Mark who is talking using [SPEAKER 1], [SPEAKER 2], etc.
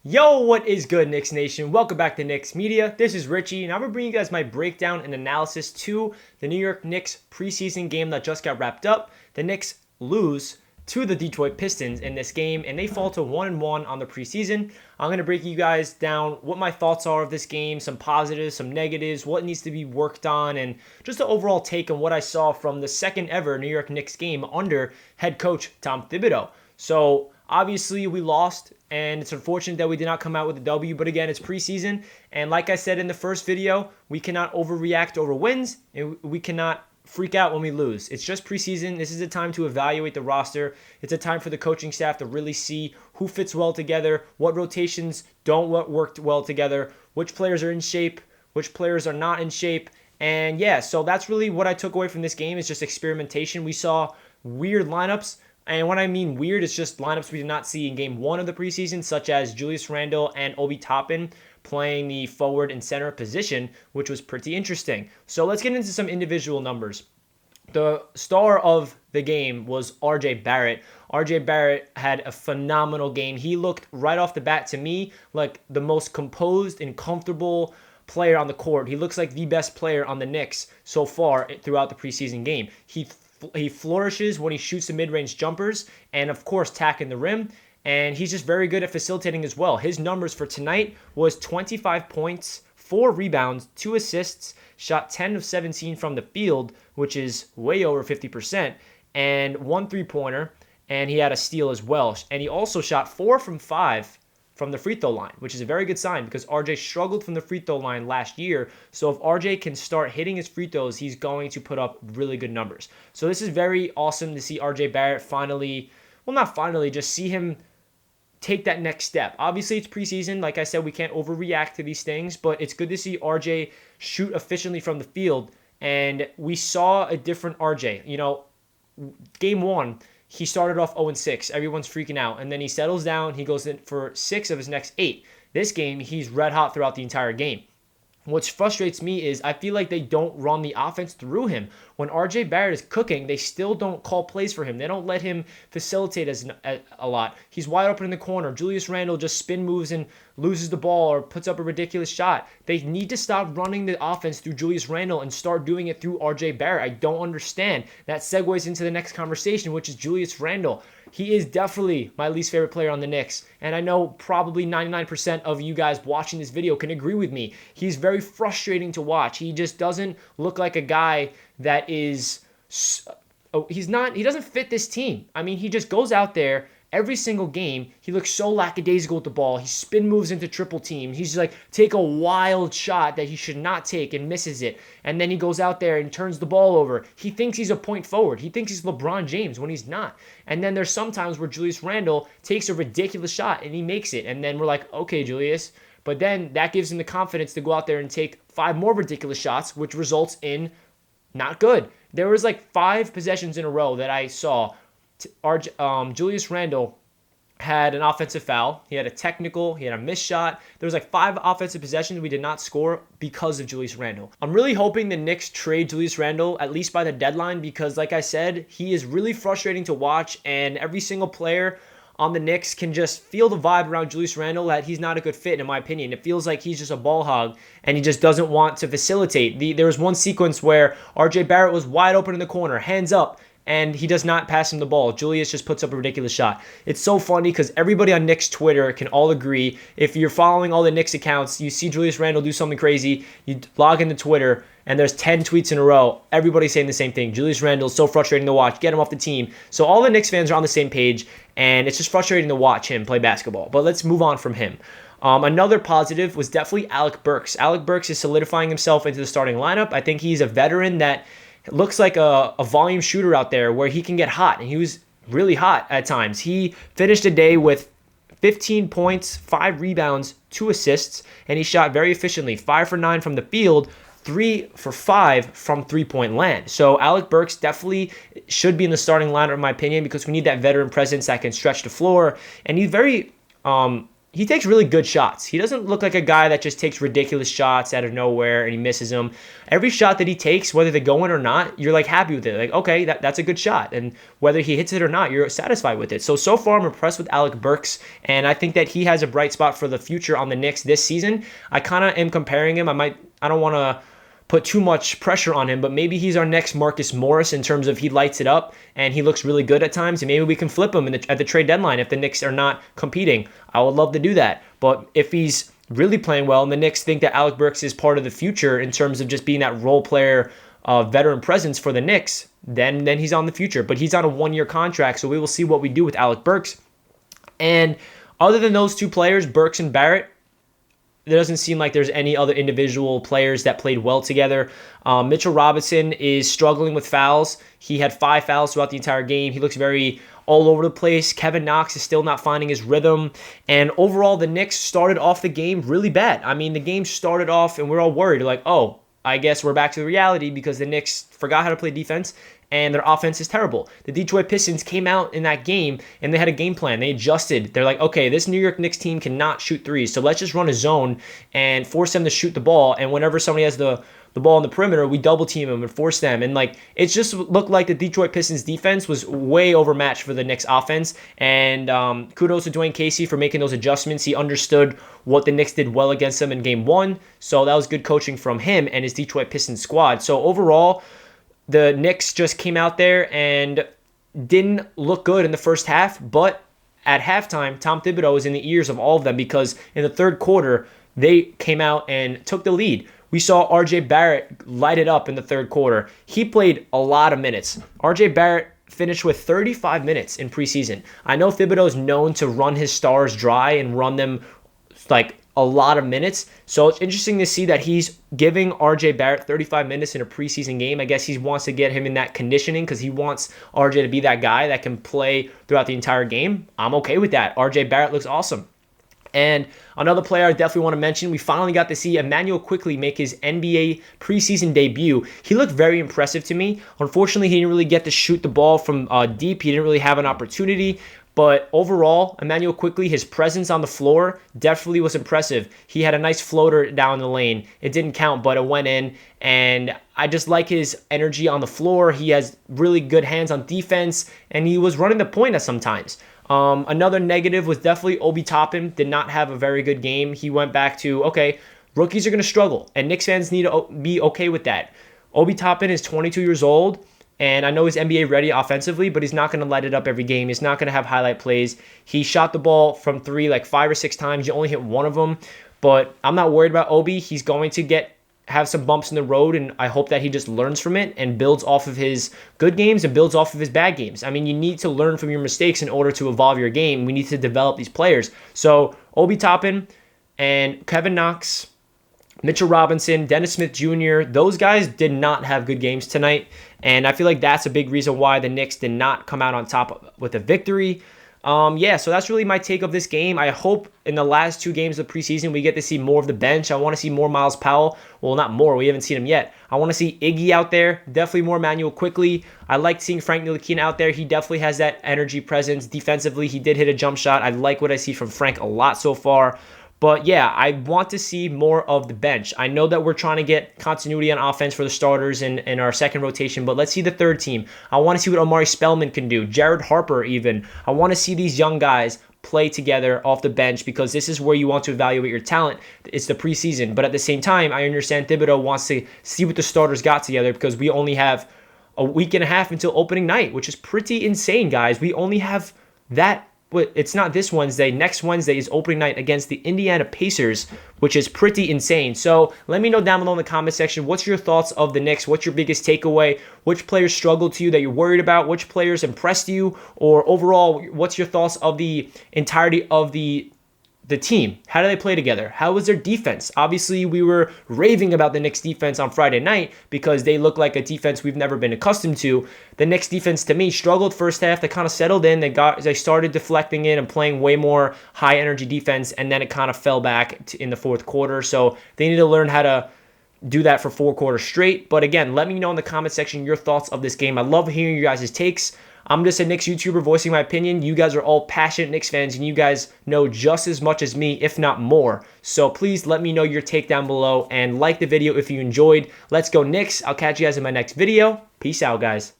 [SPEAKER 1] Yo, what is good, Knicks Nation? Welcome back to Knicks Media. This is Richie, and I'm going to bring you guys my breakdown and analysis to the New York Knicks preseason game that just got wrapped up. The Knicks lose to the Detroit Pistons in this game, and they fall to 1-1 on the preseason. I'm going to break you guys down what my thoughts are of this game, some positives, some negatives, what needs to be worked on, and just an overall take on what I saw from the second ever New York Knicks game under head coach Tom Thibodeau. So, obviously, we lost, and it's unfortunate that we did not come out with a W, but again, it's preseason, and like I said in the first video, we cannot overreact over wins, and we cannot freak out when we lose. It's just preseason. This is a time to evaluate the roster. It's a time for the coaching staff to really see who fits well together, what rotations don't work well together, which players are in shape, which players are not in shape, and yeah, so that's really what I took away from this game is just experimentation. We saw weird lineups. And when I mean weird, it's just lineups we did not see in game one of the preseason, such as Julius Randle and Obi Toppin playing the forward and center position, which was pretty interesting. So let's get into some individual numbers. The star of the game was RJ Barrett. RJ Barrett had a phenomenal game. He looked right off the bat to me like the most composed and comfortable player on the court. He looks like the best player on the Knicks so far throughout the preseason game. He flourishes when he shoots the mid-range jumpers and, of course, tacking the rim. And he's just very good at facilitating as well. His numbers for tonight was 25 points, 4 rebounds, 2 assists, shot 10 of 17 from the field, which is way over 50%, and 1 three-pointer, and he had a steal as well. And he also shot 4 from 5 from the free throw line, which is a very good sign because RJ struggled from the free throw line last year. So if RJ can start hitting his free throws, he's going to put up really good numbers. So this is very awesome to see RJ Barrett just see him take that next step. Obviously, it's preseason. Like I said, we can't overreact to these things, but it's good to see RJ shoot efficiently from the field. And we saw a different RJ. Game one, he started off 0-6. Everyone's freaking out. And then he settles down. He goes in for 6 of his next 8. This game, he's red hot throughout the entire game. What frustrates me is I feel like they don't run the offense through him. When RJ Barrett is cooking, they still don't call plays for him. They don't let him facilitate a lot. He's wide open in the corner. Julius Randle just spin moves and loses the ball or puts up a ridiculous shot. They need to stop running the offense through Julius Randle and start doing it through RJ Barrett. I don't understand. That segues into the next conversation, which is Julius Randle. He is definitely my least favorite player on the Knicks, and I know probably 99% of you guys watching this video can agree with me. He's very frustrating to watch. He just doesn't look like a guy that is... he doesn't fit this team. I mean, he just goes out there every single game. He looks so lackadaisical with the ball. He spin moves into triple team. He's like, take a wild shot that he should not take and misses it. And then he goes out there and turns the ball over. He thinks he's a point forward. He thinks he's LeBron James when he's not. And then there's some times where Julius Randle takes a ridiculous shot and he makes it. And then we're like, okay, Julius. But then that gives him the confidence to go out there and take 5 more ridiculous shots, which results in not good. There was like 5 possessions in a row that I saw Julius Randle had an offensive foul. He had a technical. He had a missed shot. There was like 5 offensive possessions we did not score because of Julius Randle. I'm really hoping the Knicks trade Julius Randle at least by the deadline because, like I said, he is really frustrating to watch, and every single player on the Knicks can just feel the vibe around Julius Randle that he's not a good fit, in my opinion. It feels like he's just a ball hog, and he just doesn't want to facilitate. There was one sequence where RJ Barrett was wide open in the corner, hands up, and he does not pass him the ball. Julius just puts up a ridiculous shot. It's so funny because everybody on Knicks Twitter can all agree. If you're following all the Knicks accounts, you see Julius Randle do something crazy, you log into Twitter, and there's 10 tweets in a row. Everybody's saying the same thing. Julius Randle is so frustrating to watch. Get him off the team. So all the Knicks fans are on the same page, and it's just frustrating to watch him play basketball. But let's move on from him. Another positive was definitely Alec Burks. Alec Burks is solidifying himself into the starting lineup. I think he's a veteran that looks like a volume shooter out there where he can get hot, and he was really hot at times. He finished the day with 15 points, 5 rebounds, 2 assists, and he shot very efficiently, 5 for 9 from the field, 3 for 5 from three-point land. So Alec Burks definitely should be in the starting lineup, in my opinion, because we need that veteran presence that can stretch the floor, and he's very he takes really good shots. He doesn't look like a guy that just takes ridiculous shots out of nowhere and he misses them. Every shot that he takes, whether they go in or not, you're like happy with it. Like, okay, that's a good shot. And whether he hits it or not, you're satisfied with it. So far I'm impressed with Alec Burks, and I think that he has a bright spot for the future on the Knicks this season. I kind of am comparing him. I don't want to put too much pressure on him, but maybe he's our next Marcus Morris in terms of he lights it up and he looks really good at times, and maybe we can flip him at the trade deadline if the Knicks are not competing. I would love to do that. But if he's really playing well and the Knicks think that Alec Burks is part of the future in terms of just being that role player, veteran presence for the Knicks, then he's on the future. But he's on a 1-year contract, so we will see what we do with Alec Burks. And other than those two players, Burks and Barrett, there doesn't seem like there's any other individual players that played well together. Mitchell Robinson is struggling with fouls. He had 5 fouls throughout the entire game. He looks very all over the place. Kevin Knox is still not finding his rhythm. And overall, the Knicks started off the game really bad. I mean, the game started off and we're all worried. Like, oh, I guess we're back to the reality because the Knicks forgot how to play defense and their offense is terrible. The Detroit Pistons came out in that game and they had a game plan. They adjusted. They're like, okay, this New York Knicks team cannot shoot threes, so let's just run a zone and force them to shoot the ball. And whenever somebody has the ball on the perimeter, we double team them and force them. And like, it just looked like the Detroit Pistons defense was way overmatched for the Knicks offense. And kudos to Dwayne Casey for making those adjustments. He understood what the Knicks did well against them in game 1. So that was good coaching from him and his Detroit Pistons squad. So overall, the Knicks just came out there and didn't look good in the first half, but at halftime, Tom Thibodeau was in the ears of all of them because in the third quarter, they came out and took the lead. We saw RJ Barrett light it up in the third quarter. He played a lot of minutes. RJ Barrett finished with 35 minutes in preseason. I know Thibodeau is known to run his stars dry and run them like a lot of minutes. So it's interesting to see that he's giving RJ Barrett 35 minutes in a preseason game. I guess he wants to get him in that conditioning because he wants RJ to be that guy that can play throughout the entire game. I'm okay with that. RJ Barrett looks awesome. And another player I definitely want to mention, we finally got to see Immanuel Quickley make his NBA preseason debut. He looked very impressive to me. Unfortunately, he didn't really get to shoot the ball from deep. He didn't really have an opportunity. But overall, Immanuel Quickley, his presence on the floor definitely was impressive. He had a nice floater down the lane. It didn't count, but it went in. And I just like his energy on the floor. He has really good hands on defense, and he was running the point at sometimes. Another negative was definitely Obi Toppin. Did not have a very good game. He went back to, okay, rookies are going to struggle, and Knicks fans need to be okay with that. Obi Toppin is 22 years old. And I know he's NBA ready offensively, but he's not going to light it up every game. He's not going to have highlight plays. He shot the ball from 3 like 5 or 6 times. You only hit one of them. But I'm not worried about Obi. He's going to have some bumps in the road, and I hope that he just learns from it and builds off of his good games and builds off of his bad games. I mean, you need to learn from your mistakes in order to evolve your game. We need to develop these players. So Obi Toppin and Kevin Knox, Mitchell Robinson, Dennis Smith Jr., those guys did not have good games tonight. And I feel like that's a big reason why the Knicks did not come out on top with a victory. So that's really my take of this game. I hope in the last 2 games of preseason we get to see more of the bench. I want to see more Miles Powell. Well, not more. We haven't seen him yet. I want to see Iggy out there. Definitely more Immanuel Quickley. I like seeing Frank Ntilikina out there. He definitely has that energy presence. Defensively, he did hit a jump shot. I like what I see from Frank a lot so far. But yeah, I want to see more of the bench. I know that we're trying to get continuity on offense for the starters in our second rotation, but let's see the third team. I want to see what Omari Spellman can do, Jared Harper even. I want to see these young guys play together off the bench because this is where you want to evaluate your talent. It's the preseason. But at the same time, I understand Thibodeau wants to see what the starters got together because we only have a week and a half until opening night, which is pretty insane, guys. We only have that. It's not this Wednesday. Next Wednesday is opening night against the Indiana Pacers, which is pretty insane. So let me know down below in the comment section, what's your thoughts of the Knicks? What's your biggest takeaway? Which players struggled to you that you're worried about? Which players impressed you? Or overall, what's your thoughts of the entirety of the team? How do they play together? How was their defense? Obviously, we were raving about the Knicks defense on Friday night because they look like a defense we've never been accustomed to. The Knicks defense, to me, struggled first half. They kind of settled in. They started deflecting in and playing way more high energy defense, and then it kind of fell back in the fourth quarter. So they need to learn how to do that for 4 quarters straight. But again, let me know in the comment section your thoughts of this game. I love hearing you guys' takes. I'm just a Knicks YouTuber voicing my opinion. You guys are all passionate Knicks fans, and you guys know just as much as me, if not more. So please let me know your take down below and like the video if you enjoyed. Let's go Knicks. I'll catch you guys in my next video. Peace out, guys.